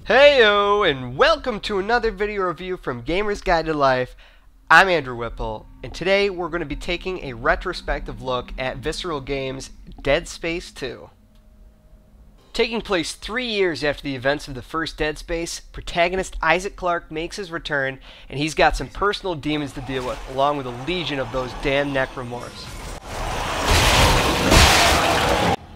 Heyo, and welcome to another video review from Gamer's Guide to Life. I'm Andrew Whipple, and today we're going to be taking a retrospective look at Visceral Games' Dead Space 2. Taking place 3 years after the events of the first Dead Space, protagonist Isaac Clarke makes his return, and he's got some personal demons to deal with, along with a legion of those damn necromorphs.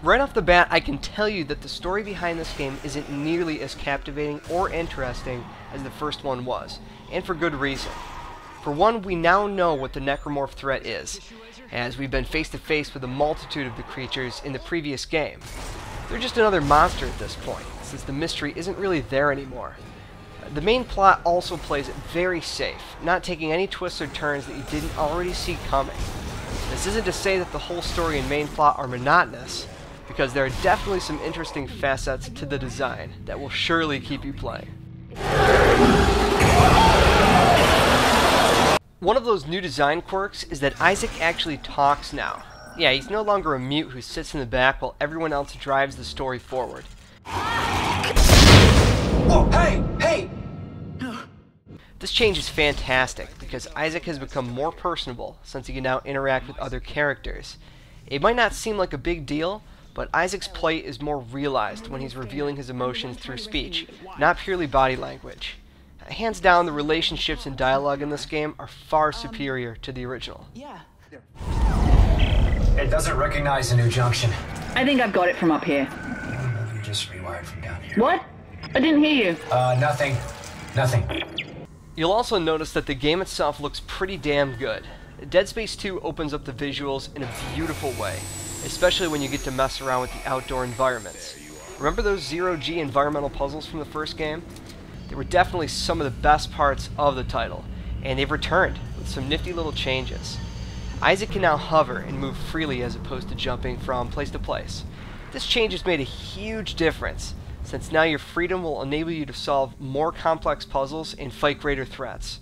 Right off the bat, I can tell you that the story behind this game isn't nearly as captivating or interesting as the first one was, and for good reason. For one, we now know what the necromorph threat is, as we've been face to face with a multitude of the creatures in the previous game. They're just another monster at this point, since the mystery isn't really there anymore. The main plot also plays it very safe, not taking any twists or turns that you didn't already see coming. This isn't to say that the whole story and main plot are monotonous, because there are definitely some interesting facets to the design that will surely keep you playing. One of those new design quirks is that Isaac actually talks now. Yeah, he's no longer a mute who sits in the back while everyone else drives the story forward. Oh, hey! Hey! This change is fantastic because Isaac has become more personable since he can now interact with other characters. It might not seem like a big deal, but Isaac's plight is more realized when he's revealing his emotions through speech, not purely body language. Hands down, the relationships and dialogue in this game are far superior to the original. It doesn't recognize a new junction. I think I've got it from up here. You just rewired from down here. What? I didn't hear you. Nothing. Nothing. You'll also notice that the game itself looks pretty damn good. Dead Space 2 opens up the visuals in a beautiful way, especially when you get to mess around with the outdoor environments. Remember those zero-G environmental puzzles from the first game? They were definitely some of the best parts of the title, and they've returned with some nifty little changes. Isaac can now hover and move freely as opposed to jumping from place to place. This change has made a huge difference, since now your freedom will enable you to solve more complex puzzles and fight greater threats.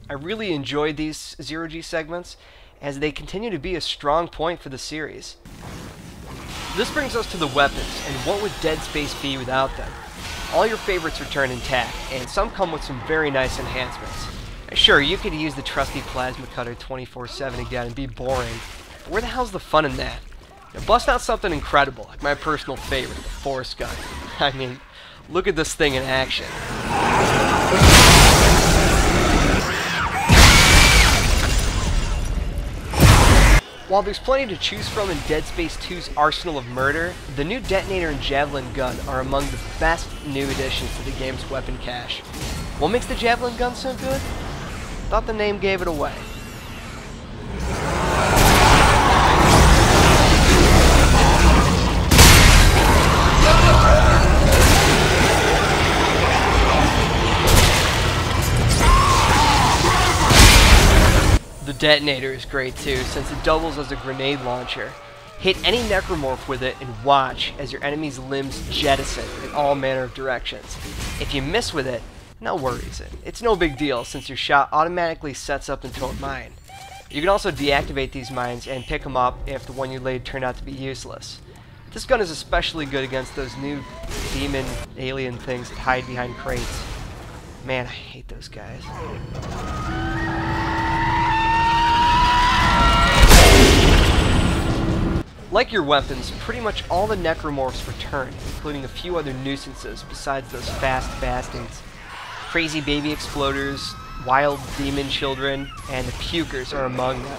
I really enjoyed these zero-G segments, as they continue to be a strong point for the series. This brings us to the weapons, and what would Dead Space be without them? All your favorites return intact, and some come with some very nice enhancements. Sure, you could use the trusty plasma cutter 24/7 again and be boring, but where the hell's the fun in that? Now bust out something incredible, like my personal favorite, the Force Gun. I mean, look at this thing in action. While there's plenty to choose from in Dead Space 2's arsenal of murder, the new detonator and javelin gun are among the best new additions to the game's weapon cache. What makes the javelin gun so good? Thought the name gave it away. The detonator is great too, since it doubles as a grenade launcher. Hit any necromorph with it and watch as your enemy's limbs jettison in all manner of directions. If you miss with it, no worries. It's no big deal since your shot automatically sets up into a mine. You can also deactivate these mines and pick them up if the one you laid turned out to be useless. This gun is especially good against those new demon alien things that hide behind crates. Man, I hate those guys. Like your weapons, pretty much all the necromorphs return, including a few other nuisances besides those fast bastards. Crazy baby exploders, wild demon children, and the pukers are among them.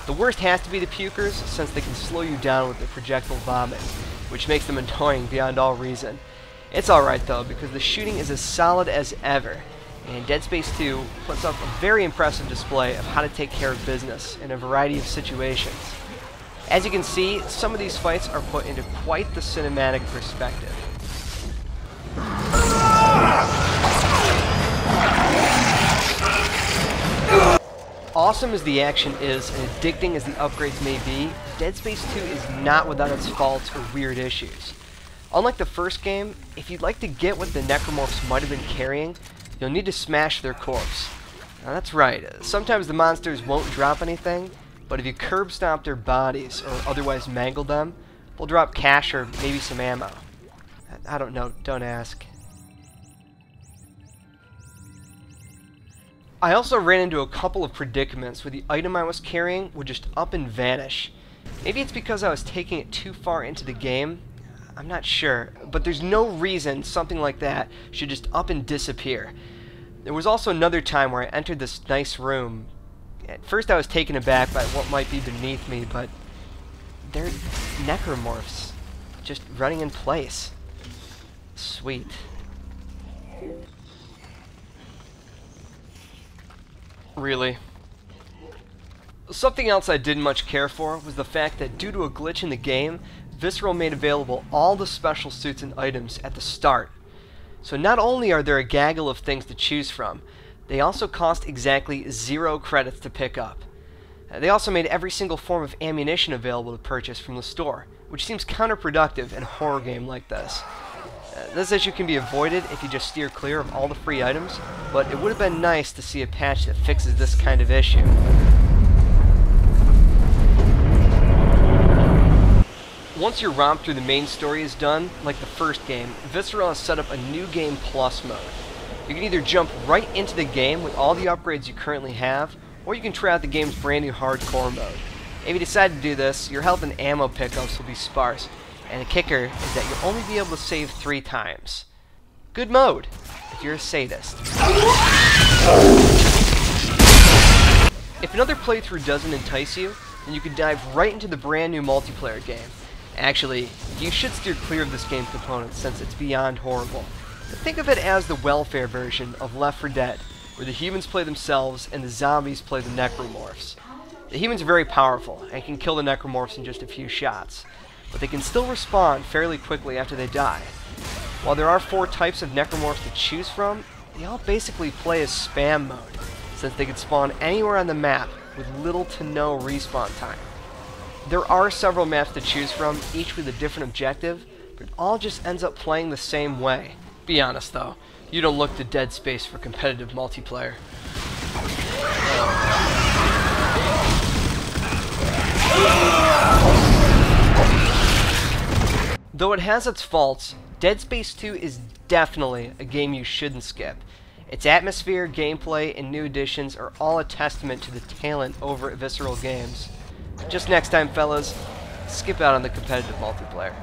The worst has to be the pukers, since they can slow you down with their projectile vomit, which makes them annoying beyond all reason. It's alright though, because the shooting is as solid as ever, and Dead Space 2 puts up a very impressive display of how to take care of business in a variety of situations. As you can see, some of these fights are put into quite the cinematic perspective. Awesome as the action is and addicting as the upgrades may be, Dead Space 2 is not without its faults or weird issues. Unlike the first game, if you'd like to get what the necromorphs might have been carrying, you'll need to smash their corpse. Now that's right, sometimes the monsters won't drop anything, but if you curb stomp their bodies or otherwise mangle them, they'll drop cash or maybe some ammo. I don't know, don't ask. I also ran into a couple of predicaments where the item I was carrying would just up and vanish. Maybe it's because I was taking it too far into the game. I'm not sure, but there's no reason something like that should just up and disappear. There was also another time where I entered this nice room. At first I was taken aback by what might be beneath me, but they're necromorphs, just running in place. Sweet. Really? Something else I didn't much care for was the fact that due to a glitch in the game, Visceral made available all the special suits and items at the start. So not only are there a gaggle of things to choose from, they also cost exactly 0 credits to pick up. They also made every single form of ammunition available to purchase from the store, which seems counterproductive in a horror game like this. This issue can be avoided if you just steer clear of all the free items, but it would have been nice to see a patch that fixes this kind of issue. Once your romp through the main story is done, like the first game, Visceral has set up a new game plus mode. You can either jump right into the game with all the upgrades you currently have, or you can try out the game's brand new hardcore mode. If you decide to do this, your health and ammo pickups will be sparse, and the kicker is that you'll only be able to save 3 times. Good mode, if you're a sadist. If another playthrough doesn't entice you, then you can dive right into the brand new multiplayer game. Actually, you should steer clear of this game's components since it's beyond horrible. But think of it as the welfare version of Left 4 Dead, where the humans play themselves and the zombies play the necromorphs. The humans are very powerful and can kill the necromorphs in just a few shots, but they can still respawn fairly quickly after they die. While there are 4 types of necromorphs to choose from, they all basically play as spam mode, since they can spawn anywhere on the map with little to no respawn time. There are several maps to choose from, each with a different objective, but it all just ends up playing the same way. Be honest though, you don't look to Dead Space for competitive multiplayer. Though it has its faults, Dead Space 2 is definitely a game you shouldn't skip. Its atmosphere, gameplay, and new additions are all a testament to the talent over at Visceral Games. Just next time, fellas, skip out on the competitive multiplayer.